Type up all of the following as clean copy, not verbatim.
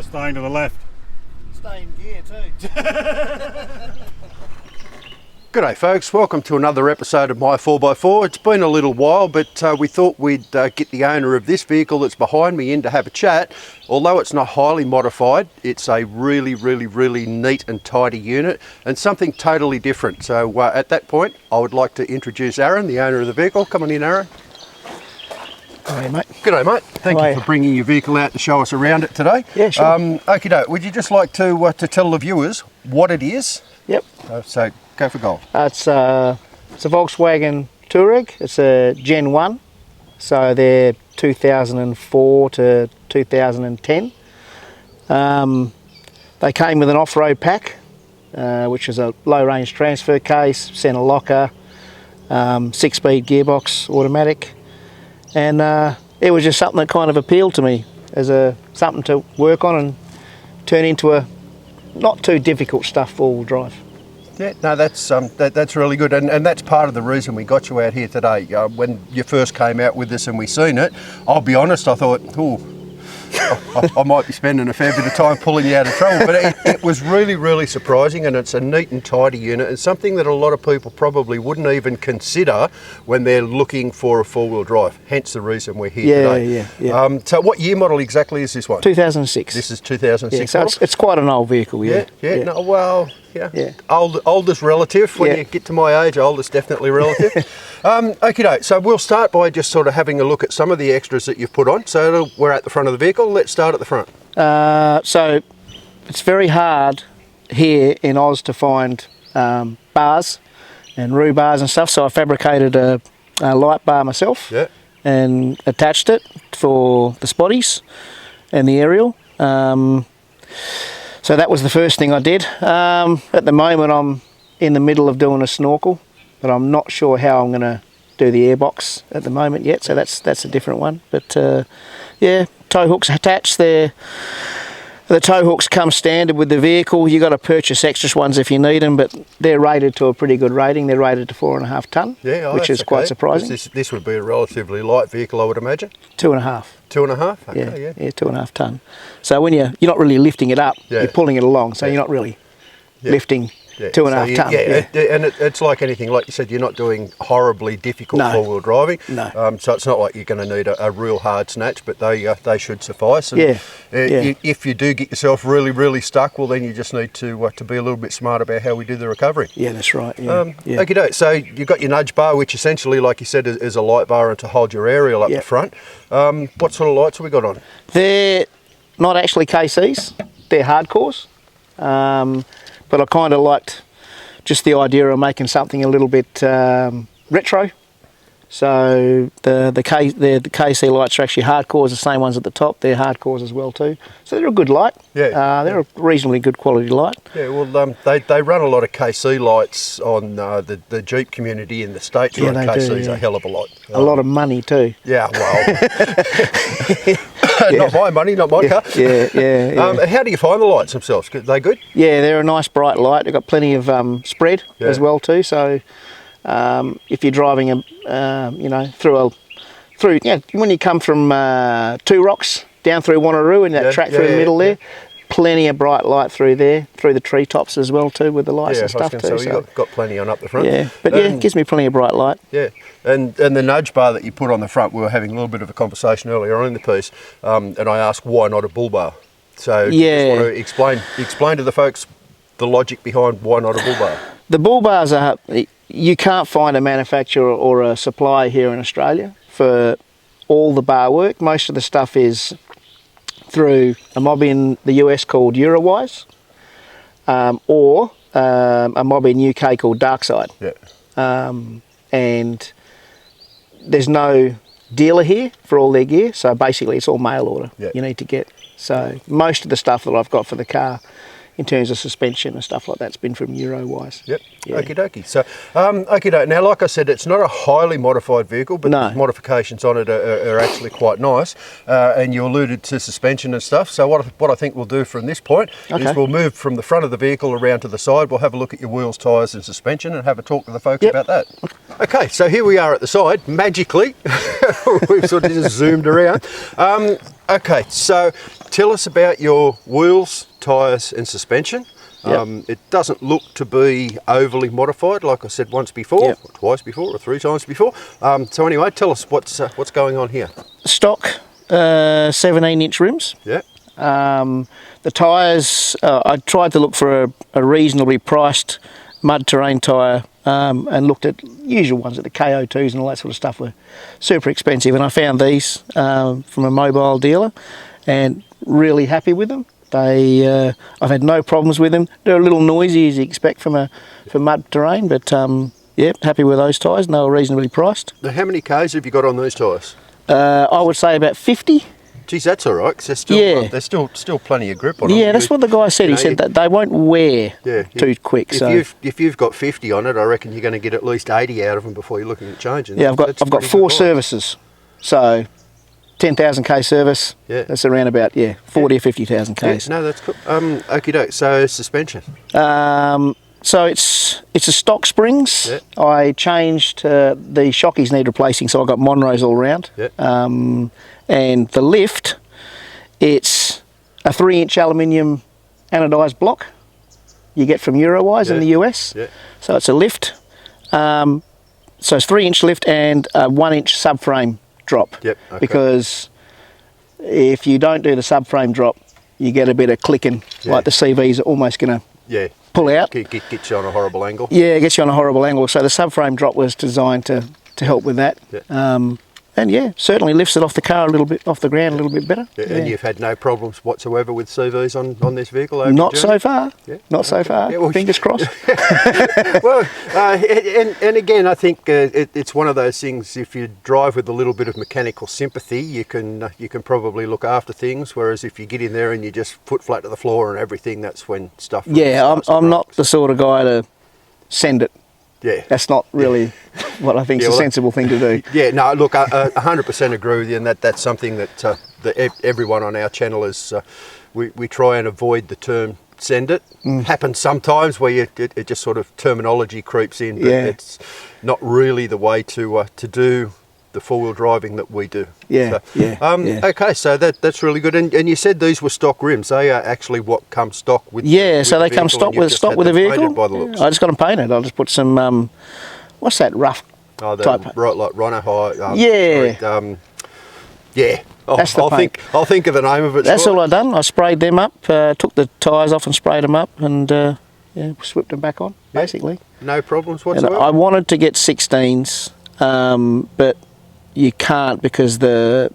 Or staying to the left. Stay in gear too. G'day folks, welcome to another episode of My 4x4. It's been a little while, but we thought we'd get the owner of this vehicle that's behind me in to have a chat. Although it's not highly modified, it's a really neat and tidy unit and something totally different. So at that point, I would like to introduce Aaron, the owner of the vehicle. Come on in, Aaron. Hey mate. G'day mate, thank you for bringing your vehicle out to show us around it today. Yeah, sure. Okie doke, would you just like to tell the viewers what it is? Yep. So go for gold. It's a Volkswagen Touareg. It's a Gen 1. So they're 2004 to 2010. They came with an off-road pack, which is a low-range transfer case, centre locker, 6-speed gearbox, automatic. And it was just something that kind of appealed to me as something to work on and turn into a not too difficult stuff four-wheel drive. Yeah, no, that's really good, and that's part of the reason we got you out here today. When you first came out with us and we seen it, I'll be honest, I thought, I might be spending a fair bit of time pulling you out of trouble, but it was really surprising, and it's a neat and tidy unit and something that a lot of people probably wouldn't even consider when they're looking for a four-wheel drive, hence the reason we're here today. Yeah. So what year model exactly is this one? 2006. This is 2006 yeah, so model? it's quite an old vehicle, yeah. No, well, yeah. Oldest relative. When you get to my age, oldest definitely relative. Okie doke. So we'll start by just sort of having a look at some of the extras that you've put on. So we're at the front of the vehicle. Let's start at the front. So it's very hard here in Oz to find bars and roo bars and stuff. So I fabricated a light bar myself and attached it for the spotties and the aerial. So that was the first thing I did. At the moment I'm in the middle of doing a snorkel, but I'm not sure how I'm going to do the airbox at the moment yet, so that's a different one. But yeah, tow hooks attached there. The tow hooks come standard with the vehicle. You got to purchase extra ones if you need them, but they're rated to a pretty good rating. They're rated to 4.5 tonne, which is quite surprising. This would be a relatively light vehicle, I would imagine. 2.5. 2.5? Okay, yeah, 2.5 tonne. So when you're not really lifting it up, you're pulling it along, so you're not really lifting 2.5 tonne. And it's like anything, like you said, you're not doing horribly difficult four-wheel driving. No. So it's not like you're going to need a real hard snatch, but they should suffice. And if you do get yourself really stuck, well then you just need to be a little bit smart about how we do the recovery. Yeah, that's right. Okay, so you've got your nudge bar, which essentially, like you said, is a light bar and to hold your aerial up the front. What sort of lights have we got on? They're not actually KCs, they're hardcores. But I kind of liked just the idea of making something a little bit retro. So the KC lights are actually hardcores, the same ones at the top. They're hardcores as well too. So they're a good light. They're a reasonably good quality light. Yeah, well, they run a lot of KC lights on the Jeep community in the States. Yeah, run they KCs do, a hell of a lot. A lot of money too. Yeah, well, not my money, not my car. Yeah. How do you find the lights themselves? Are they good? Yeah, they're a nice bright light. They've got plenty of spread as well too. So if you're driving when you come from Two Rocks down through Wanneroo and that track through the middle there, plenty of bright light through there, through the treetops as well too, with the lights and stuff too. So you've got plenty on up the front. Yeah, but it gives me plenty of bright light. Yeah, and the nudge bar that you put on the front, we were having a little bit of a conversation earlier on in the piece, and I asked why not a bull bar. So do you just want to explain to the folks the logic behind why not a bull bar? The bull bars are, you can't find a manufacturer or a supplier here in Australia for all the bar work. Most of the stuff is through a mob in the US called Eurowise, or a mob in UK called Darkside. And there's no dealer here for all their gear, so basically it's all mail order you need to get. So most of the stuff that I've got for the car in terms of suspension and stuff like that's been from Eurowise. Okie dokie. So, now like I said, it's not a highly modified vehicle, but the modifications on it are actually quite nice. And you alluded to suspension and stuff. So what I think we'll do from this point is we'll move from the front of the vehicle around to the side. We'll have a look at your wheels, tyres and suspension and have a talk to the folks about that. Okay, so here we are at the side, magically. We've sort of just zoomed around. Okay, so Tell us about your wheels, tyres and suspension. It doesn't look to be overly modified, like I said once before, or twice before, or 3 times before. So anyway, tell us what's going on here. Stock 17-inch rims. Yeah. The tyres, I tried to look for a reasonably priced mud terrain tyre and looked at usual ones, at the KO2s and all that sort of stuff were super expensive, and I found these from a mobile dealer and really happy with them. I've had no problems with them. They're a little noisy as you expect from mud terrain, but happy with those tyres and they were reasonably priced. Now, how many Ks have you got on these tyres? I would say about 50. Geez, that's all right, because there's still plenty of grip on them. Yeah, that's what the guy said. He said that they won't wear too quick. If you've got 50 on it, I reckon you're going to get at least 80 out of them before you're looking at changing. Yeah, I've got 4 services, so 10,000 K service. Yeah, that's around about 40 or 50,000 Ks. Yeah, no, that's cool. Okie doke. So suspension. So it's a stock springs. Yeah. I changed the shockies need replacing, so I got Monroes all round. Yeah. And the lift, it's a 3-inch aluminium anodised block you get from Eurowise in the US. Yeah. So it's a lift. So it's 3-inch lift and a 1-inch subframe drop. Yep. Okay. Because if you don't do the subframe drop, you get a bit of clicking, like the CVs are almost going to pull out. Gets you on a horrible angle. Yeah, it gets you on a horrible angle. So the subframe drop was designed to help with that. Yeah. And certainly lifts it off the car a little bit, off the ground a little bit better. Yeah. And you've had no problems whatsoever with CVs on this vehicle over Not so far. Yeah. Not so far. Yeah, well, fingers crossed. Well, and again, I think it's one of those things. If you drive with a little bit of mechanical sympathy, you can probably look after things. Whereas if you get in there and you just foot flat to the floor and everything, that's when stuff. I'm not the sort of guy to send it. Yeah, that's not really what I think is a sensible thing to do. Yeah, no, look, I 100% agree with you, and that's something that everyone on our channel is. We try and avoid the term "send it." Happens sometimes where it just sort of terminology creeps in, but it's not really the way to do the 4-wheel driving that we do. Okay, so that's really good. And you said these were stock rims. They are actually what come stock with. So they come stock with the vehicle. By the looks. I just got them painted. I'll just put some what's that rough type? Right, like Rhino High. That's the paint. I'll think of the name of it. That's all I done. I sprayed them up. Took the tyres off and sprayed them up, and swept them back on. Basically, no problems whatsoever. And I wanted to get 16s, but you can't because the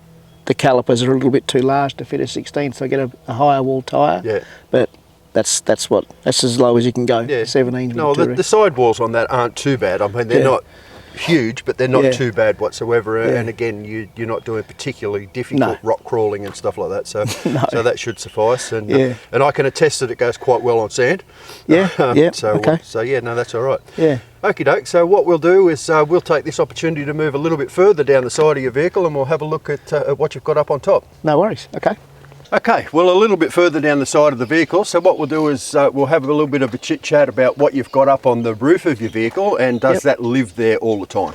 calipers are a little bit too large to fit a 16, so I get a higher wall tyre. Yeah. But that's as low as you can go. Yeah. 17. No, the sidewalls on that aren't too bad. I mean, they're not huge, but they're not too bad whatsoever. And again, you're not doing particularly difficult rock crawling and stuff like that. So so that should suffice. And and I can attest that it goes quite well on sand. So yeah, no, that's all right. Yeah. Okie doke. So what we'll do is we'll take this opportunity to move a little bit further down the side of your vehicle, and we'll have a look at what you've got up on top. No worries. Okay. Okay, well, a little bit further down the side of the vehicle, so what we'll do is we'll have a little bit of a chit chat about what you've got up on the roof of your vehicle, and does that live there all the time?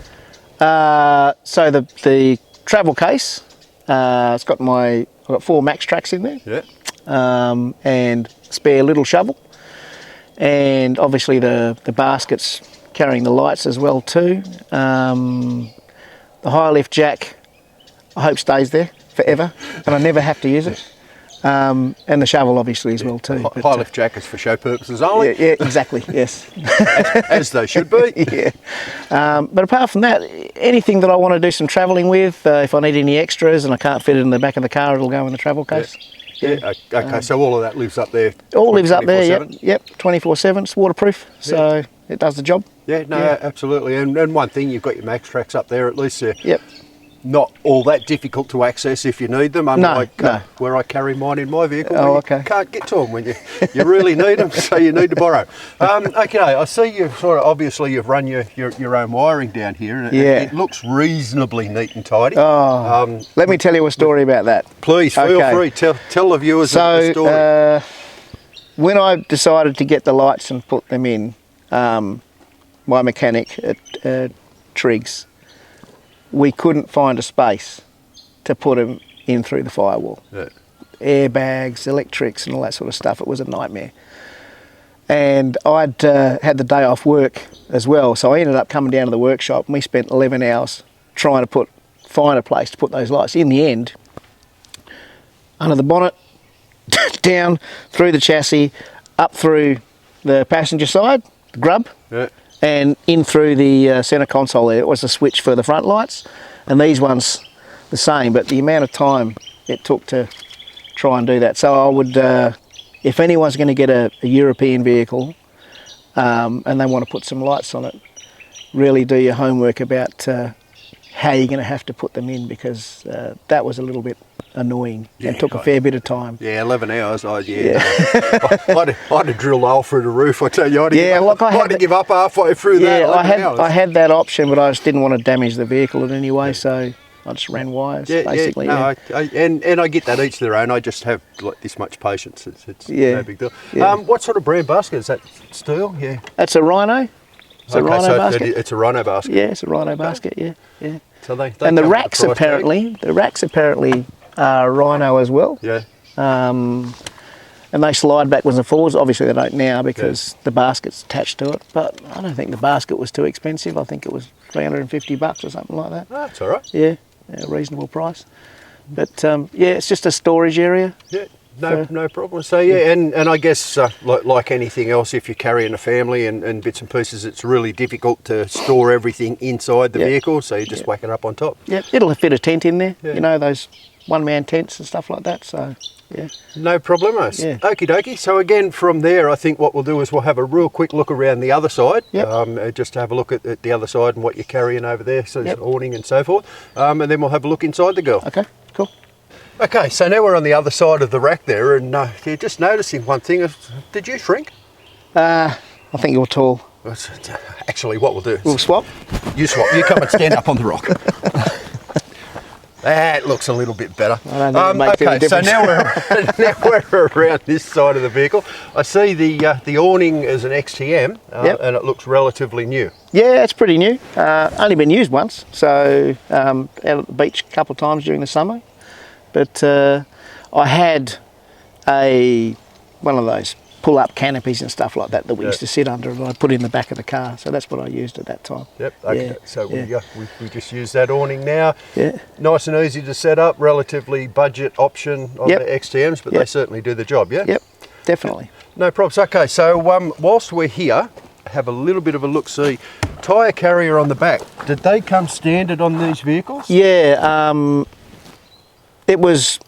So the travel case, I've got 4 Max Tracks in there, and spare little shovel, and obviously the basket's carrying the lights as well too. The high lift jack, I hope stays there forever, and I never have to use it. And the shovel obviously as well too. High lift jack is for show purposes only. Yeah, exactly, yes. As they should be. But apart from that, anything that I want to do some travelling with, if I need any extras and I can't fit it in the back of the car, it'll go in the travel case. Okay, so all of that lives up there? All lives up there, yep, 24/7. It's waterproof, so it does the job. Yeah, no, absolutely. And one thing, you've got your Max Tracks up there, at least not all that difficult to access if you need them, unlike where I carry mine in my vehicle. You can't get to them when you really need them, so you need to borrow. Okay, I see you've obviously run your own wiring down here, and it looks reasonably neat and tidy. Let me tell you a story about that. Please, feel free. Tell the viewers the story. When I decided to get the lights and put them in, my mechanic at Triggs, we couldn't find a space to put them in through the firewall. airbags, electrics and all that sort of stuff. It was a nightmare. And I'd had the day off work as well, so I ended up coming down to the workshop and we spent 11 hours trying to find a place to put those lights. In the end, under the bonnet, down through the chassis, up through the passenger side, the grub, and in through the centre console there. It was a switch for the front lights, and these ones the same, but the amount of time it took to try and do that. So I would, if anyone's going to get a European vehicle and they want to put some lights on it, really do your homework about how you're going to have to put them in, because that was a little bit annoying and took a fair bit of time. Yeah, 11 hours. I'd have drilled a hole through the roof, I tell you. I'd have to give up halfway through that. Yeah, I had that option, but I just didn't want to damage the vehicle in any way, so I just ran wires, basically. I get that, each their own. I just have like this much patience. It's no big deal. Yeah. What sort of brand basket is that? Steel? Yeah. That's a Rhino. It's a Rhino basket. It's a Rhino basket. Yeah, it's a Rhino basket. Yeah. So they and the racks apparently are Rhino as well. Yeah. And they slide backwards and forwards. Obviously they don't now because the basket's attached to it. But I don't think the basket was too expensive. I think it was $350 or something like that. Oh, that's all right. Yeah, a reasonable price. But it's just a storage area. Yeah. No problem. So and I guess like anything else, if you're carrying a family and bits and pieces, it's really difficult to store everything inside the vehicle, so you just whack it up on top. Yeah, it'll fit a tent in there, you know, those one-man tents and stuff like that, so yeah. No problemos. Yeah. Okie dokie. So again, from there, I think what we'll do is we'll have a real quick look around the other side, just to have a look at the other side and what you're carrying over there, so there's awning and so forth, and then we'll have a look inside the girl. Okay, cool. Okay, so now we're on the other side of the rack there, and just noticing one thing. Did you shrink? I think you're tall. Actually, what we'll do... We'll swap? You swap. You come and stand up on the rock. That looks a little bit better. I don't think it makes any difference. So now we're around this side of the vehicle. I see the awning is an XTM, and it looks relatively new. Yeah, it's pretty new. Only been used once, so out at the beach a couple of times during the summer. But I had one of those pull-up canopies and stuff like that we used to sit under, and I put in the back of the car. So that's what I used at that time. Yep. Okay. Yeah. So we just use that awning now. Yeah. Nice and easy to set up. Relatively budget option on the XTMs, but they certainly do the job. Yeah. Yep. Definitely. No problems. Okay. So whilst we're here, have a little bit of a look-see. Tyre carrier on the back. Did they come standard on these vehicles? Yeah. It was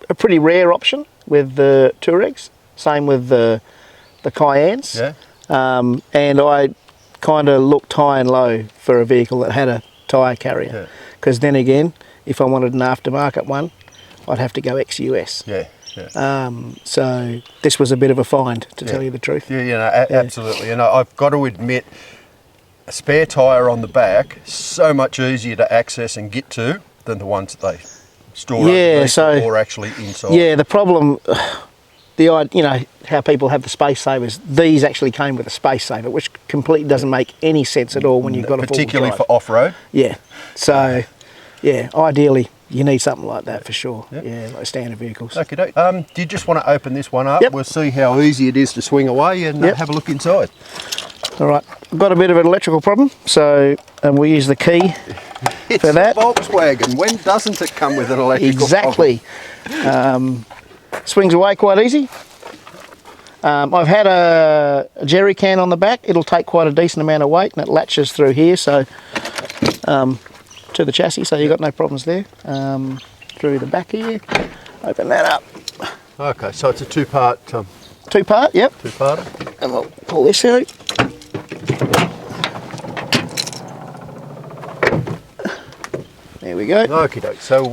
a pretty rare option with the Touaregs, same with the Cayennes. Yeah. And I kind of looked high and low for a vehicle that had a tyre carrier. Because then again, if I wanted an aftermarket one, I'd have to go ex-US. Yeah. So this was a bit of a find, to tell you the truth. Yeah, absolutely. And I've got to admit, a spare tyre on the back, so much easier to access and get to than the ones that they store or actually inside. Yeah, the problem, how people have the space savers, these actually came with a space saver, which completely doesn't make any sense at all when you've got a four-wheel drive. Particularly for off-road? Yeah. So, ideally, you need something like that for sure. Yeah, like standard vehicles. Okay. Do you just want to open this one up? Yep. We'll see how easy it is to swing away and have a look inside. All right. I've got a bit of an electrical problem, so we'll use the key for that. It's Volkswagen. When doesn't it come with an electrical problem? Exactly. Swings away quite easy. I've had a jerry can on the back. It'll take quite a decent amount of weight, and it latches through here, so to the chassis, so you've got no problems there. Through the back here, open that up. Okay, so it's a two-part. Two-part, yep. Two-parter. And we'll pull this out. There we go. Okie doke. So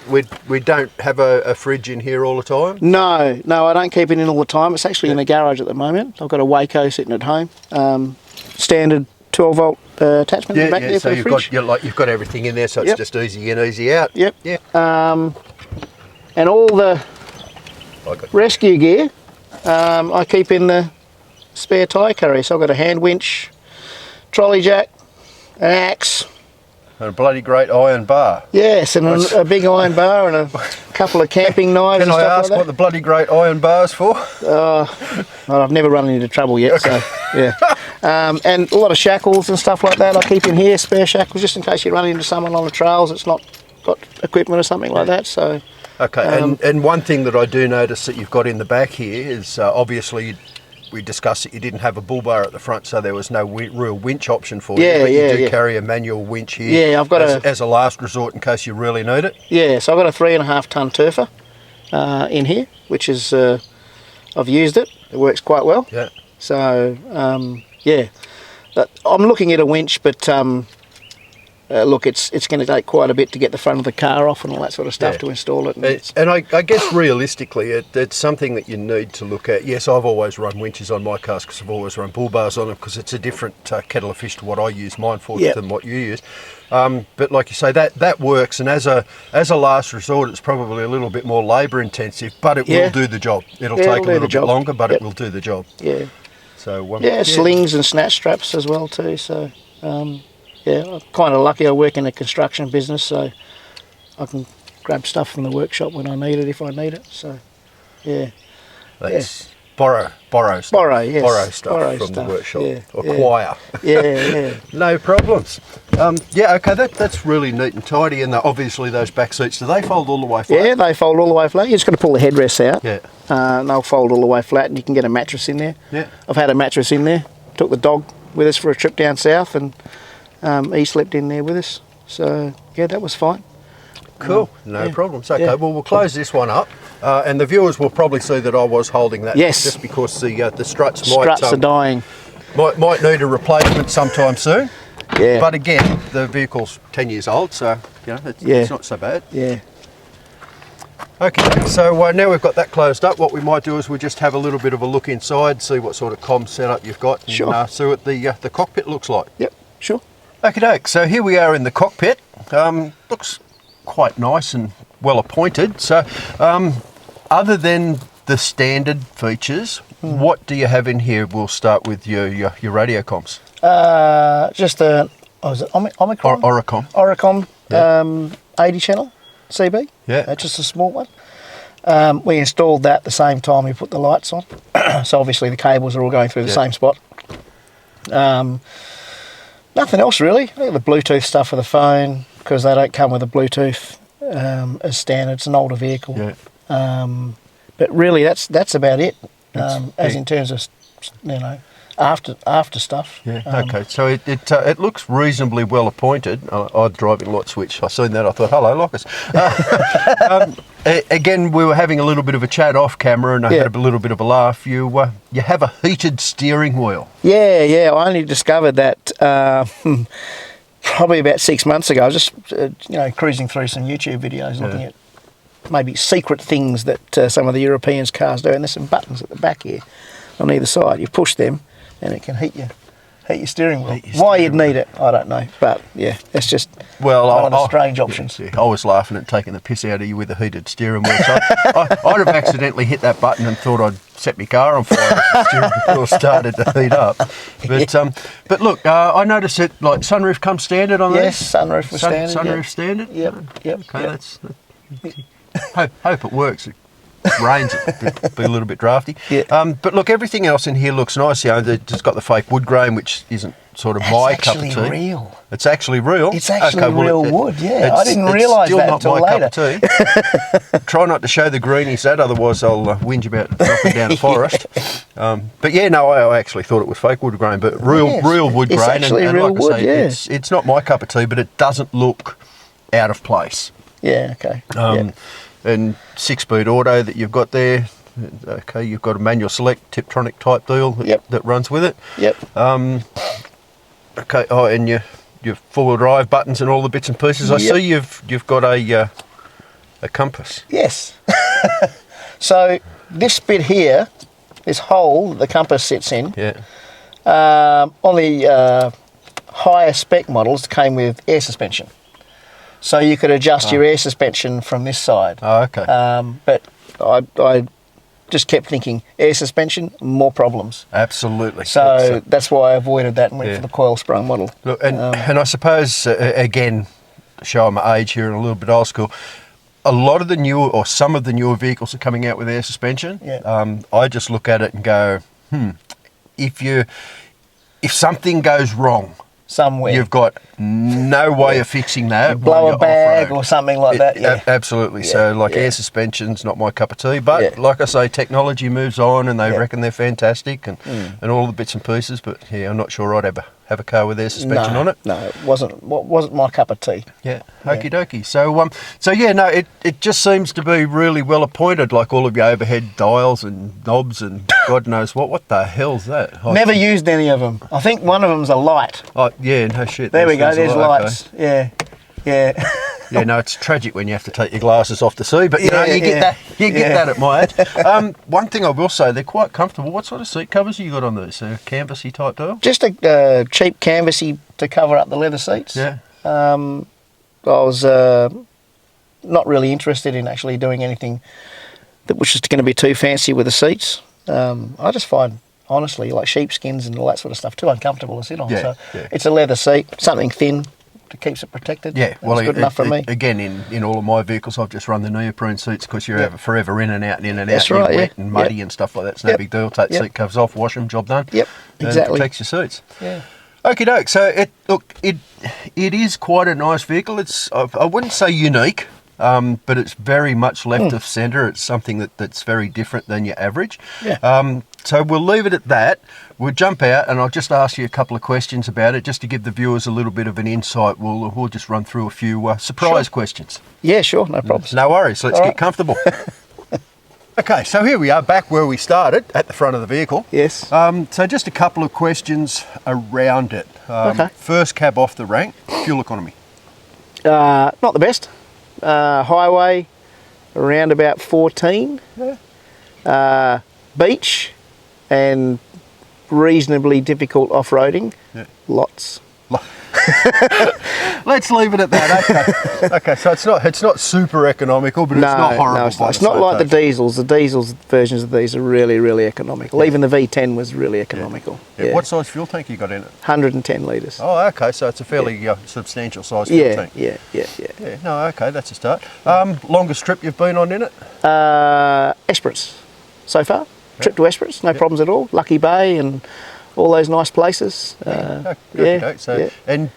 we don't have a fridge in here all the time? No, I don't keep it in all the time. It's actually in the garage at the moment. I've got a Waco sitting at home. Standard 12-volt attachment in the back there for the fridge. You've got everything in there, so it's just easy in, easy out. Yep. Yeah. And all the rescue gear I keep in the spare tyre carrier. So I've got a hand winch, trolley jack, an axe, And a bloody great iron bar. Yes, and a big iron bar and a couple of camping knives. Can and I stuff ask like what the bloody great iron bar's for? Well, I've never run into trouble yet, so yeah. And a lot of shackles and stuff like that I keep in here, spare shackles, just in case you run into someone on the trails that's not got equipment or something like that. So. Okay, and one thing that I do notice that you've got in the back here is obviously we discussed that you didn't have a bull bar at the front, so there was no real winch option for you. But you do carry a manual winch here. Yeah, I've got as a last resort in case you really need it. Yeah, so I've got a 3.5 ton turfer in here, which is I've used it. It works quite well. Yeah. So yeah, but I'm looking at a winch, but look, it's going to take quite a bit to get the front of the car off and all that sort of stuff to install it. And I guess realistically, it's something that you need to look at. Yes, I've always run winches on my cars because I've always run bull bars on them because it's a different kettle of fish to what I use mine for than what you use. But like you say, that works, and as a last resort, it's probably a little bit more labour intensive, but it will do the job. It'll take a little bit longer, but it will do the job. Yeah. So slings and snatch straps as well too. So. Yeah, I'm kind of lucky. I work in a construction business, so I can grab stuff from the workshop when I need it, if I need it. So, yeah. That's borrow stuff. Borrow Borrow stuff from the workshop. Acquire. Yeah. No problems. Okay, that's really neat and tidy. And obviously those back seats, do they fold all the way flat? Yeah, they fold all the way flat. You just got to pull the headrests out. Yeah. And they'll fold all the way flat, and you can get a mattress in there. Yeah. I've had a mattress in there. Took the dog with us for a trip down south, and he slept in there with us, so yeah, that was fine. Cool, no problems. Okay, well, we'll close this one up, and the viewers will probably see that I was holding that. Yes. Just because the struts are dying. Might need a replacement sometime soon. Yeah. But again, the vehicle's 10 years old, so it's not so bad. Yeah. Okay, so now we've got that closed up, what we might do is we'll just have a little bit of a look inside, see what sort of comm setup you've got, and see what the cockpit looks like. Yep, sure. Okay, so here we are in the cockpit. Looks quite nice and well appointed. So, other than the standard features, what do you have in here? We'll start with your radio comms. Just a Omicron? Oricom 80 channel CB. Yeah. Just a small one. We installed that the same time we put the lights on. So obviously the cables are all going through the same spot. Nothing else really. I think the Bluetooth stuff for the phone, because they don't come with a Bluetooth as standard. It's an older vehicle. Yeah. But really, that's about it. In terms of after stuff. Yeah. Okay. So it looks reasonably well appointed. I'm driving light switch. I seen that. I thought, hello, Locus. Again, we were having a little bit of a chat off camera, and I had a little bit of a laugh. You have a heated steering wheel. Yeah. I only discovered that probably about 6 months ago. I was just cruising through some YouTube videos, looking at maybe secret things that some of the Europeans' cars do. And there's some buttons at the back here on either side. You push them, and it can heat your steering wheel. Why you'd need it, I don't know. But yeah, it's just one of the strange options. Yeah, I was laughing at taking the piss out of you with a heated steering wheel. So I'd have accidentally hit that button and thought I'd set my car on fire if the steering wheel started to heat up. But look, I noticed that sunroof comes standard on these. Yes, sunroof was standard. Sunroof standard. Yep. Okay, that's. Hope it works. Rains, it'd be a little bit drafty. Yeah. But look, everything else in here looks nice. It's got the fake wood grain, which isn't sort of my cup of tea. It's actually real. It's actually real. It's actually real wood. Yeah, I didn't realise that until later. It's still not my cup of tea. Try not to show the greenies that, otherwise I'll whinge about knocking down a forest. But yeah, no, I actually thought it was fake wood grain, but real wood grain. It's actually and real like wood. I say, it's not my cup of tea, but it doesn't look out of place. Yeah. Okay. And 6-speed auto that you've got there. Okay, you've got a manual select Tiptronic type deal that runs with it. Yep. Okay. Oh, and your 4-wheel drive buttons and all the bits and pieces. I see you've got a compass. Yes. So this bit here, this hole the compass sits in. Yeah. On the higher spec models, came with air suspension. So you could adjust your air suspension from this side. Oh, okay. But I just kept thinking air suspension, more problems. Absolutely. So that's why I avoided that and went for the coil sprung model. Look, and I suppose, again, showing my age here and a little bit old school, a lot of the newer, or some of the newer vehicles are coming out with air suspension. Yeah. I just look at it and go, if something goes wrong somewhere, you've got no way of fixing that. Blow a bag or something like that. Yeah. Absolutely. So, like, air suspension's not my cup of tea. But like I say, technology moves on, and they reckon they're fantastic, and all the bits and pieces. But I'm not sure I'd ever have a car with air suspension on it. No, it wasn't my cup of tea. Yeah, okie dokie. It just seems to be really well appointed, like all of your overhead dials and knobs and God knows what. What the hell's that? Never used any of them. I think one of them's a light. Oh, yeah, no shit. There we go, there's lights. Okay. Yeah. Yeah, no, it's tragic when you have to take your glasses off to see, but you get that at my age. One thing I will say, they're quite comfortable. What sort of seat covers have you got on these? Canvasy type deal? Just a cheap canvasy to cover up the leather seats. Yeah. I was not really interested in actually doing anything that was just going to be too fancy with the seats. I just find, honestly, like sheepskins and all that sort of stuff too uncomfortable to sit on. Yeah, so it's a leather seat, something thin that keeps it protected. Yeah, well, that's good enough for me. Again, in all of my vehicles, I've just run the neoprene seats because you're forever in and out and in and That's out. right, and wet and muddy and stuff like that. It's no big deal. Take the seat covers off, wash them, job done. Yep, exactly. And protects your seats. Yeah. Okie doke. So it is quite a nice vehicle. It's I wouldn't say unique. But it's very much left of centre. It's something that's very different than your average. Yeah. So we'll leave it at that. We'll jump out and I'll just ask you a couple of questions about it, just to give the viewers a little bit of an insight. We'll just run through a few surprise questions. Yeah, sure, no problems. No worries. Let's get comfortable. Okay, so here we are back where we started, at the front of the vehicle. Yes. So just a couple of questions around it. First cab off the rank, fuel economy. Not the best. Highway around about 14. Beach and reasonably difficult off-roading. Lots. Let's leave it at that. Okay. So it's not super economical, but it's not horrible. No, it's not like the diesels. The diesels versions of these are really economical. Even the V10 was really economical. Yeah. What size fuel tank you got in it? 110 litres. Oh, okay. So it's a fairly substantial size fuel tank. Yeah. No, okay, that's a start. Longest trip you've been on in it? Esperance so far. Trip to Esperance, no problems at all. Lucky Bay and all those nice places. And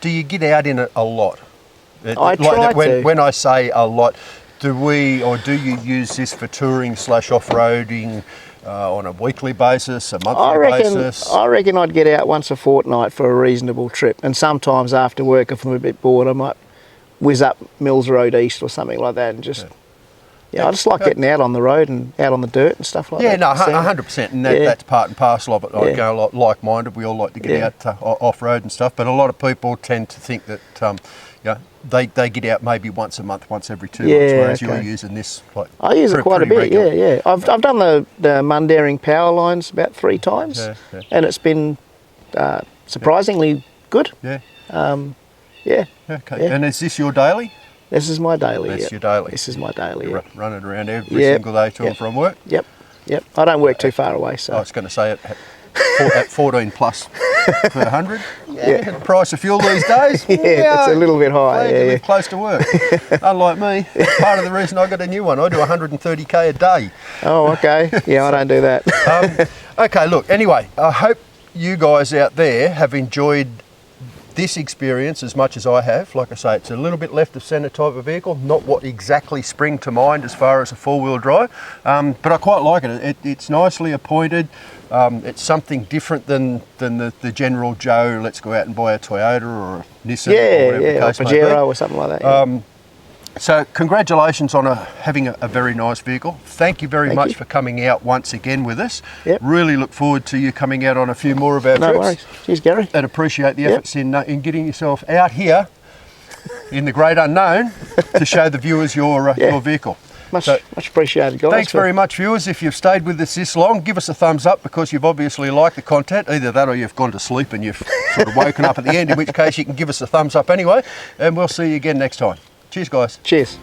do you get out in it a lot? I try to. When I say a lot, do you use this for touring / off-roading on a weekly basis, a monthly basis? I reckon I'd get out once a fortnight for a reasonable trip. And sometimes after work, if I'm a bit bored, I might whiz up Mills Road East or something like that and just... Yeah, I just like getting out on the road and out on the dirt and stuff like that. Yeah, no, 100%, and that's part and parcel of it. Like-minded, we all like to get out off-road and stuff, but a lot of people tend to think that they get out maybe once a month, once every 2 months, whereas you're using this I use it quite a bit, regular. I've done the Mundaring power lines about 3 times, and it's been surprisingly good. Okay, and is this your daily? This is my daily. That's your daily. This is my daily. Run it around every single day to and from work. Yep. I don't work too far away, so. I was going to say at 14 plus per 100. The price of fuel these days. It's a little bit high. To live close to work. Unlike me, part of the reason I got a new one, I do 130k a day. Oh, okay. Yeah, I don't do that. Okay, look. Anyway, I hope you guys out there have enjoyed this experience as much as I have. Like I say, it's a little bit left of centre type of vehicle, not what exactly spring to mind as far as a four-wheel drive, but I quite like it. It's nicely appointed. It's something different than the general Joe, let's go out and buy a Toyota or a Nissan or whatever the case or Pajero or something like that. So congratulations on having a very nice vehicle. Thank you very much for coming out once again with us. Really look forward to you coming out on a few more of our trips. No worries. Cheers, Gary. And appreciate the efforts in getting yourself out here in the great unknown to show the viewers your vehicle. Much appreciated, guys. Thanks very much, viewers. If you've stayed with us this long, give us a thumbs up because you've obviously liked the content. Either that or you've gone to sleep and you've sort of woken up at the end, in which case you can give us a thumbs up anyway. And we'll see you again next time. Cheers, guys. Cheers.